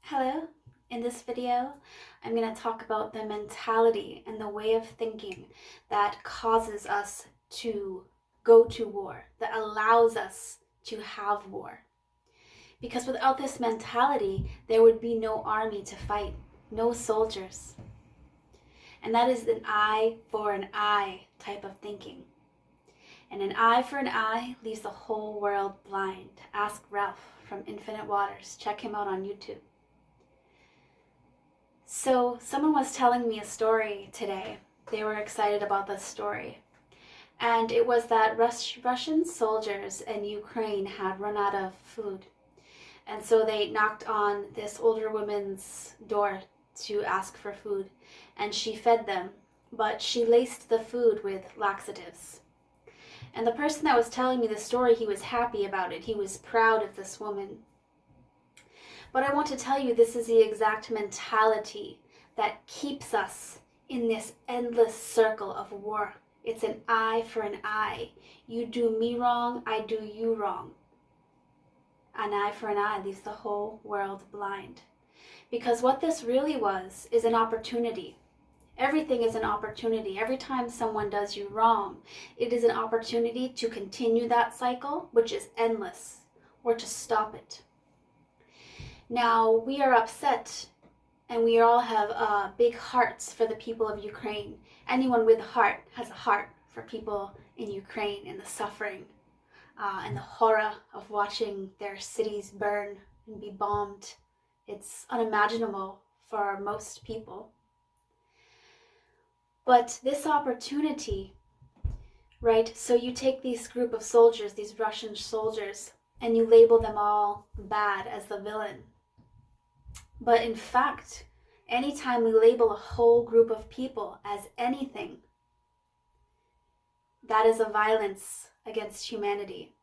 Hello, in this video, I'm going to talk about the mentality and the way of thinking that causes us to go to war, that allows us to have war. Because without this mentality, there would be no army to fight, no soldiers. And that is an eye for an eye type of thinking. And an eye for an eye leaves the whole world blind. Ask Ralph from Infinite Waters. Check him out on YouTube. So someone was telling me a story today. They were excited about this story. And it was that Russian soldiers in Ukraine had run out of food. And so they knocked on this older woman's door to ask for food. And she fed them, but she laced the food with laxatives. And the person that was telling me the story, he was happy about it. He was proud of this woman. But I want to tell you, this is the exact mentality that keeps us in this endless circle of war. It's an eye for an eye. You do me wrong, I do you wrong. An eye for an eye leaves the whole world blind. Because what this really was is an opportunity. Everything is an opportunity. Every time someone does you wrong, it is an opportunity to continue that cycle, which is endless, or to stop it. Now, we are upset, and we all have big hearts for the people of Ukraine. Anyone with a heart has a heart for people in Ukraine and the suffering and the horror of watching their cities burn and be bombed. It's unimaginable for most people. But this opportunity, right, so you take this group of soldiers, these Russian soldiers, and you label them all bad as the villain. But in fact, anytime we label a whole group of people as anything, that is a violence against humanity.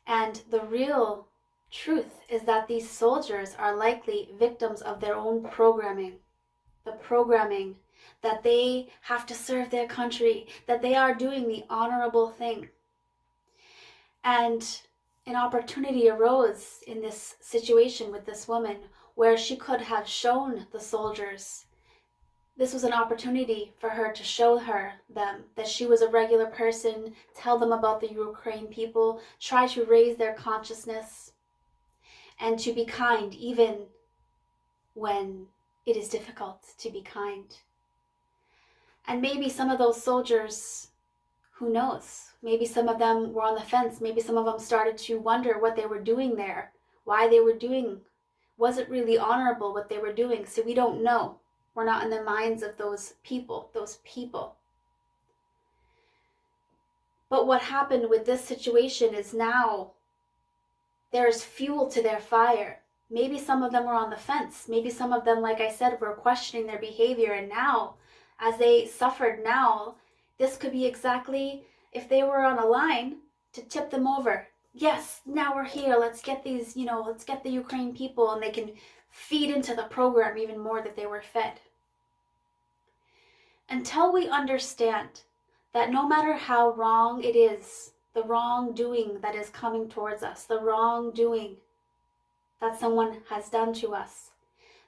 And the real truth is that these soldiers are likely victims of their own programming. The programming that they have to serve their country, that they are doing the honorable thing. And an opportunity arose in this situation with this woman where she could have shown the soldiers. This was an opportunity for her to show them that she was a regular person, tell them about the Ukraine people, try to raise their consciousness, and to be kind even when it is difficult to be kind. And maybe some of those soldiers, who knows, maybe some of them were on the fence, maybe some of them started to wonder what they were doing there, why they were doing. Was it really honorable what they were doing? So we don't know. We're not in the minds of those people. But what happened with this situation is now there's fuel to their fire. Maybe some of them were on the fence. Maybe some of them, like I said, were questioning their behavior. And now, as they suffered now, this could be exactly, if they were on a line, to tip them over. Yes, now we're here, let's get these, let's get the Ukraine people, and they can feed into the program even more that they were fed. Until we understand that no matter how wrong it is, the wrongdoing that is coming towards us, the wrongdoing that someone has done to us,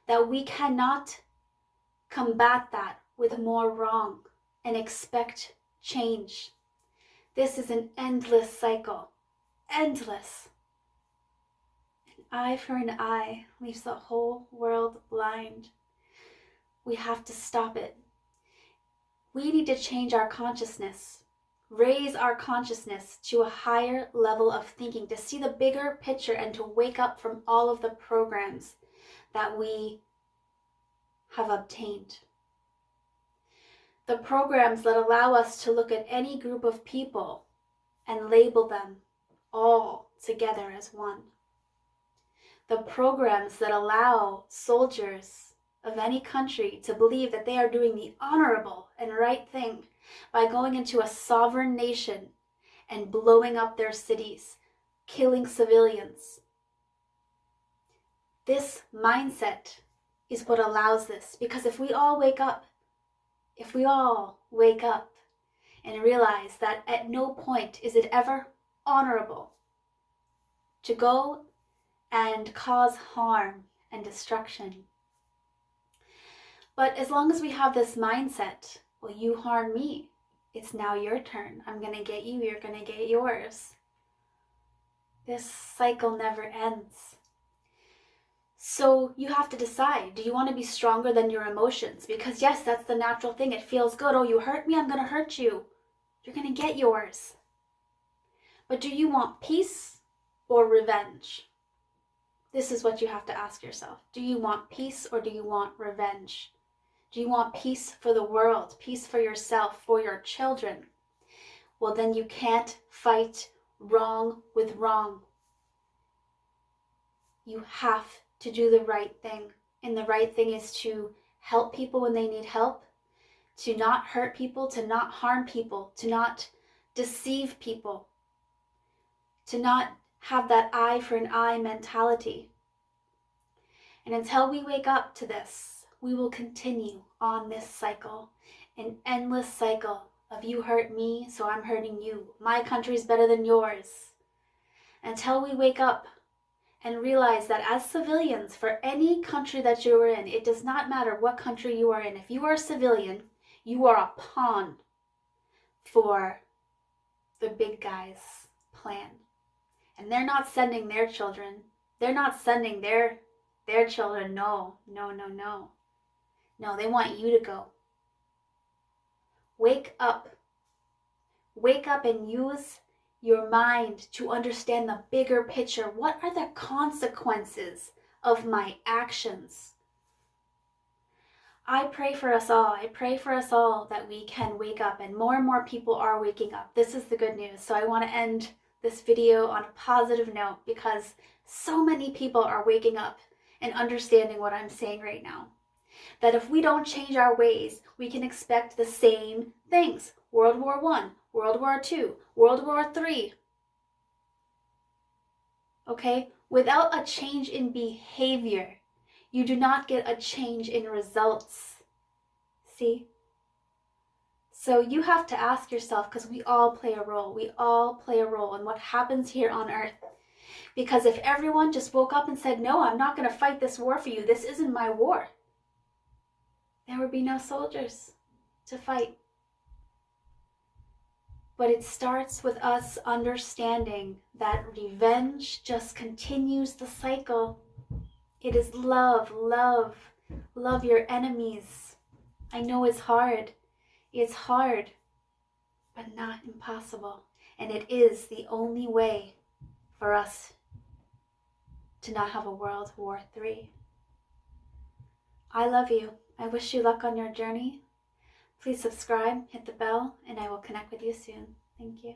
that we cannot combat that with more wrong and expect change. This is an endless cycle. Endless. An eye for an eye leaves the whole world blind. We have to stop it. We need to change our consciousness, raise our consciousness to a higher level of thinking, to see the bigger picture and to wake up from all of the programs that we have obtained. The programs that allow us to look at any group of people and label them all together as one. The programs that allow soldiers of any country to believe that they are doing the honorable and right thing by going into a sovereign nation and blowing up their cities, killing civilians. This mindset is what allows this, because if we all wake up and realize that at no point is it ever honorable to go and cause harm and destruction. But as long as we have this mindset, well, you harm me, it's now your turn. I'm going to get you, you're going to get yours. This cycle never ends. So you have to decide, do you want to be stronger than your emotions? Because yes, that's the natural thing. It feels good. Oh, you hurt me, I'm going to hurt you. You're going to get yours. But do you want peace or revenge? This is what you have to ask yourself. Do you want peace or do you want revenge? Do you want peace for the world, peace for yourself, for your children? Well, then you can't fight wrong with wrong. You have to do the right thing. And the right thing is to help people when they need help, to not hurt people, to not harm people, to not deceive people, to not have that eye for an eye mentality. And until we wake up to this, we will continue on this cycle, an endless cycle of you hurt me, so I'm hurting you. My country's better than yours. Until we wake up and realize that as civilians, for any country that you are in, it does not matter what country you are in. If you are a civilian, you are a pawn for the big guy's plan. And they're not sending their children. They're not sending their children. No. No, they want you to go. Wake up. Wake up and use your mind to understand the bigger picture. What are the consequences of my actions? I pray for us all. I pray for us all that we can wake up, and more people are waking up. This is the good news. So I want to end this video on a positive note because so many people are waking up and understanding what I'm saying right now. That if we don't change our ways, we can expect the same things. World War I, World War II, World War III. Okay? Without a change in behavior, you do not get a change in results. See? So you have to ask yourself, because we all play a role. We all play a role in what happens here on earth. Because if everyone just woke up and said, no, I'm not going to fight this war for you. This isn't my war. There would be no soldiers to fight. But it starts with us understanding that revenge just continues the cycle. It is love your enemies. I know it's hard. It's hard, but not impossible. And it is the only way for us to not have a World War III. I love you. I wish you luck on your journey. Please subscribe, hit the bell, and I will connect with you soon. Thank you.